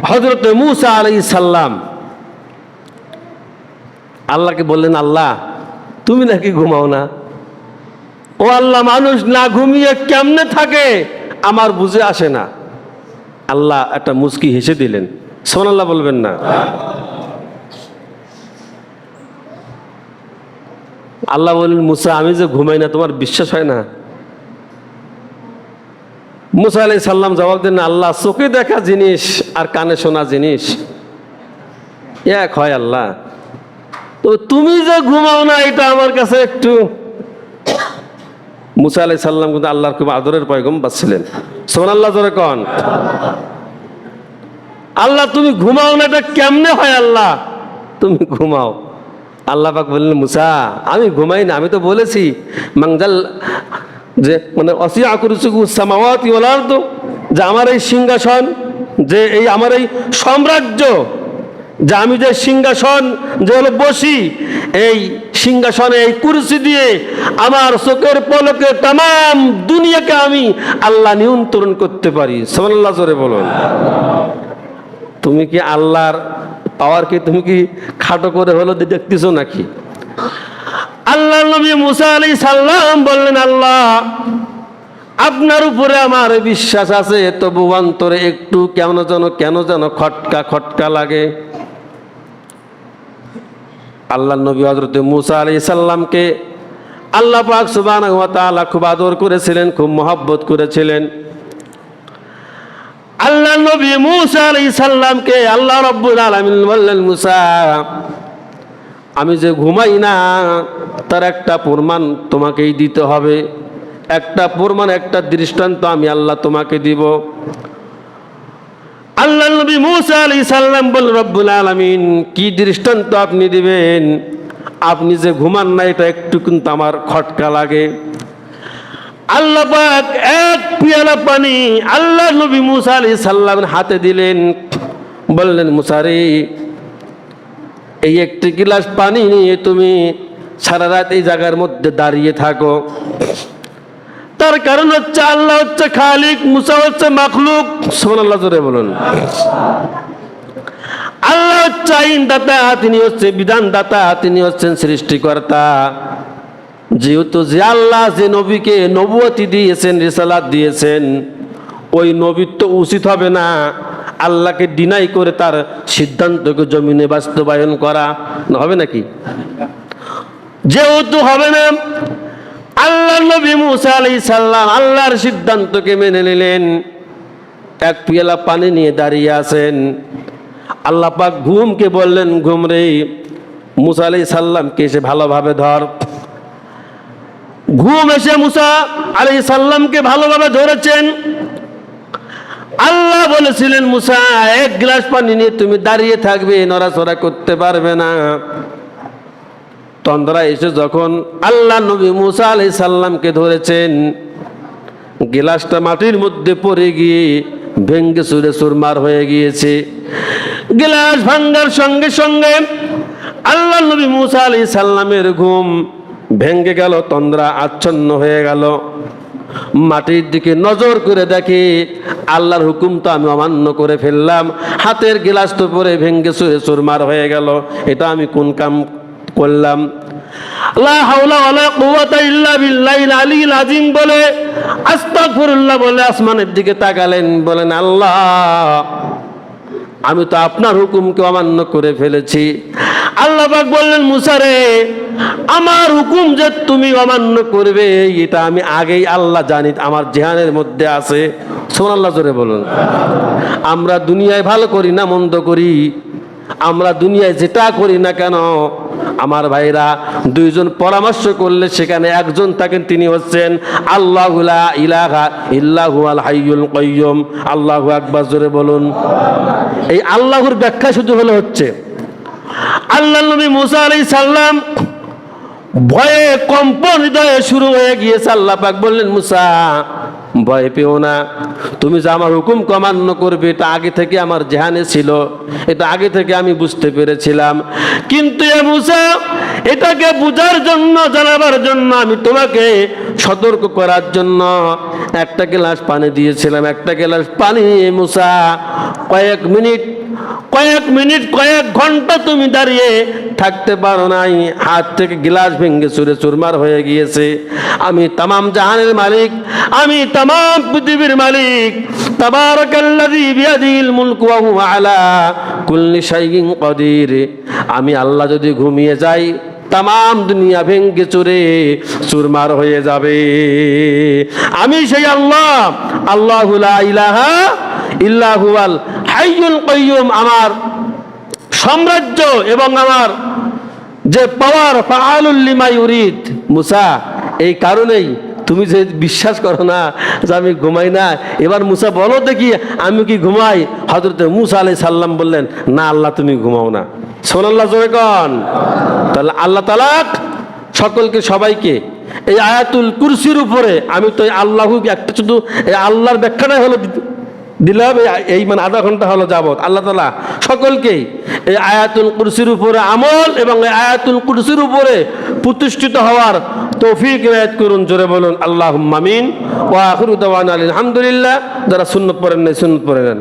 হযরত মূসা আলাইহিস সালাম আল্লাহকে বললেন, আল্লাহ তুমি নাকি ঘুমাও না? ও আল্লাহ, মানুষ না ঘুমিয়ে কেমনে থাকে আমার বুঝে আসে না। আল্লাহ একটা মুচকি হেসে দিলেন। সুবহানাল্লাহ বলবেন না? আল্লাহ বললেন, মূসা আমি যে ঘুমাই না তোমার বিশ্বাস হয় না? মূসা আলাইহিস সালাম জবাব দেন, আল্লাহ চোখে দেখা জিনিস আর কানে শোনা জিনিস এক হয় আল্লাহ, তো তুমি যে ঘুমাও না এটা আমার কাছে একটু। মূসা আলাইহিস সালাম কিন্তু আল্লাহর খুব আদরের পয়গম্বর ছিলেন। সুবহানাল্লাহ জোরে কোন। আল্লাহ তুমি ঘুমাও না এটা কেমনে হয়? আল্লাহ তুমি ঘুমাও। আল্লাহ পাক বললেন, মূসা আমি ঘুমাই না, আমি তো বলেছি মাংজাল যে মানে ওয়াসিআ কুরসিয়ুহুস সামাওয়াতি ওয়াল আরদ, যে আমার এই সিংহাসন, যে এই আমার এই সাম্রাজ্য, যে আমি যে সিংহাসন যে হলো বসি, এই সিংহাসনে এই কুরসি দিয়ে আমার চোখের পলকে तमाम দুনিয়াকে আমি আল্লাহ নিয়ন্ত্রণ করতে পারি। সুবহানাল্লাহ জোরে বলুন। তুমি কি আল্লাহর পাওয়ারকে তুমি কি খাটো করে হলো দেখতেছো নাকি? আল্লাহ নবী মূসা আলাইহিস সালাম বললেন, আল্লাহ আপনার উপরে আমার বিশ্বাস আছে, তবু অন্তরে একটু কেন যেন খটকা খটকা লাগে। আল্লাহ নবী হযরত মূসা আলাইহিস সালামকে আল্লাহ পাক সুবহানাহু ওয়া তাআলা খুব আদর করেছিলেন, খুব মহব্বত করেছিলেন। আল্লাহ নবী মূসা আলাইহিস সালামকে আল্লাহ রাব্বুল আলামিন বললেন, মূসা আমি যে ঘুমাই না তার একটা প্রমাণ তোমাকেই দিতে হবে, একটা প্রমাণ, একটা দৃষ্টান্ত আমি আল্লাহ তোমাকে দিব। আল্লাহ নবী মূসা আলাইহিস সালাম বললেন, রব্বুল আলামিন কি দৃষ্টান্ত আপনি দিবেন? আপনি যে ঘুমান না এটা একটু কিন্তু আমার খটকা লাগে। আল্লাহ পাক এক পেয়ালা পানি আল্লাহ নবী মূসা আলাইহিস সালামের হাতে দিলেন, বললেন, মূসা রে এই একটি গ্লাস পানি নিয়ে তুমি সারা রাত এই জায়গার মধ্যে দাঁড়িয়ে থাকো। তার কারণ হচ্ছে আল্লাহ হচ্ছে খালিক, মূসা হচ্ছে মাখলুক। সুবহানাল্লাহ জোরে বলুন। আল্লাহ হচ্ছে আইনদাতা, তিনি হচ্ছে বিধানদাতা, তিনি হচ্ছেন সৃষ্টিকর্তা। যেহেতু যে আল্লাহ যে নবীকে নবুয়তি দিয়েছেন, রিসালাত দিয়েছেন, ওই নবীর তো উচিত হবে না আল্লাহকে ডিনাই করে তার সিদ্ধান্তকে জমিনে বাস্তবায়ন করা, হবে নাকি? যেহেতু হবে না, আল্লাহ নবী মূসা আলাইহিস সালাম আল্লাহর সিদ্ধান্তকে মেনে নিলেন, এক পেয়ালা পানি নিয়ে দাঁড়িয়ে আছেন। আল্লাহ পাক ঘুমকে বললেন, ঘুম রে মূসা আলাইহিস সালামকে এসে ভালোভাবে ধর। ঘুম এসে মূসা আলাইহিস সালামকে ভালোভাবে ধরেছেন। আল্লাহ বলেছিলেন, মূসা এক গ্লাস পানি নিয়ে তুমি দাঁড়িয়ে থাকবে, নড়াচড়া করতে পারবে না। তন্দ্রা এসে যখন আল্লাহ নবী মূসা আলাইহিস সালামকে ধরেছেন, গ্লাসটা মাটির মধ্যে পড়ে গিয়ে ভেঙ্গে চুরে চুরমার হয়ে গিয়েছে। গ্লাস ভাঙ্গার সঙ্গে সঙ্গে আল্লাহ নবী মূসা আলাইহিস সালামের ঘুম ভেঙ্গে গেল, তন্দ্রা আচ্ছন্ন হয়ে গেল। মাটির দিকে নজর করে দেখে আল্লাহর হুকুম তো আমি অমান্য করে ফেললাম, হাতের গ্লাস তো পরে ভেঙ্গে চুরে চুরমার হয়ে গেল, এটা আমি কোন কাম করলাম? লা হাওলা ওয়ালা কুওয়াতা ইল্লা বিল্লাহিল আলিয়্যিল আযীম বলে আস্তাগফিরুল্লাহ বলে আসমানের দিকে তাকালেন, বলেন, আল্লাহ আমি তো আপনার হুকুমকে অমান্য করে ফেলেছি। আল্লাহ পাক বললেন, মূসা রে আমার হুকুম যে তুমি অমান্য করবে এটা আমি আগেই আল্লাহ জানি, আমার জিহানের মধ্যে আছে। সুবহানাল্লাহ জোরে বলুন। আমরা দুনিয়ায় ভালো করি না মন্দ করি, আমরা দুনিয়ায় যেটা করি না কেন, আমার ভাইরা দুইজন পরামর্শ করলে সেখানে একজন থাকেন, তিনি হচ্ছেন আল্লাহু লা ইলাহা ইল্লা হুয়াল হাইয়ুল কাইয়্যুম। আল্লাহু আকবার জোরে বলুন। এই আল্লাহর ব্যাখ্যা শুধু হচ্ছে আল্লাহ নবী মূসা আলাইহিস সালাম ভয়ে কম্পন হৃদয়ে শুরু হয়ে গিয়েছে। আল্লাহ পাক বললেন, মূসা ভয় পেও না, তুমি যে আমার হুকুম অমান্য করবে এটা আগে থেকে আমার জেহানে ছিল, এটা আগে থেকে আমি বুঝতে পেরেছিলাম। কিন্তু এ মূসা এটাকে বুঝার জন্য, জানাবার জন্য আমি তোমাকে সতর্ক করার জন্য একটা গ্লাস পানি দিয়েছিলাম। একটা গ্লাস পানি মূসা কয়েক মিনিট কয়েক মিনিট কয়েক ঘন্টা তুমি দাঁড়িয়ে থাকতে পারো নাই, হাত থেকে গ্লাস ভেঙে চুরে চুরমার হয়ে গিয়েছে। আমি তামাম জাহানের মালিক, আমি তামাম পৃথিবীর মালিক, তাবারাকাল্লাযী বিয়াদিহিল মুলকু ওয়া হুয়া আলা কুল্লি শাইইন কাদির। আমি আল্লাহ যদি ঘুমিয়ে যাই, তামাম দুনিয়া ভেঙ্গে চুরে চুরমার হয়ে যাবে। আমি সেই আল্লাহ, আল্লাহু লা ইলাহা ইল্লা হুয়াল হাইয়ুল কাইয়্যুম। আমার সাম্রাজ্য এবং আমার যে পাওয়ার, ফাআলুল লিমা ইউরিদ। মুসা, এই কারণেই তুমি যে বিশ্বাস করো না যে আমি ঘুমাই না, এবার মুসা বলো দেখি আমি কি ঘুমাই? হযরত মুসা আলাইহিস সালাম বললেন, না আল্লাহ তুমি ঘুমাও না। সুবহানাল্লাহ, জোরে কোন। তাহলে আল্লাহ তাআলা সকলকে সবাইকে এই আয়াতুল কুরসির উপরে, আমি তো আল্লাহু একটা শুধু এই আল্লাহর ব্যাখ্যাটাই হলো দিলাম, এই মানে আধা ঘন্টা হলো যাবত। আল্লাহ তাআলা সকলকেই এই আয়াতুল কুরসির উপরে আমল এবং এই আয়াতুল কুরসির উপরে প্রতিষ্ঠিত হওয়ার তৌফিক ইনায়াত করুন। জোরে বলুন আল্লাহুম্মা আমিন। ওয়া আখিরু দাওয়ানা আলহামদুলিল্লাহ। যারা সুন্নত পড়েন নাই সুন্নত পড়ে নেন।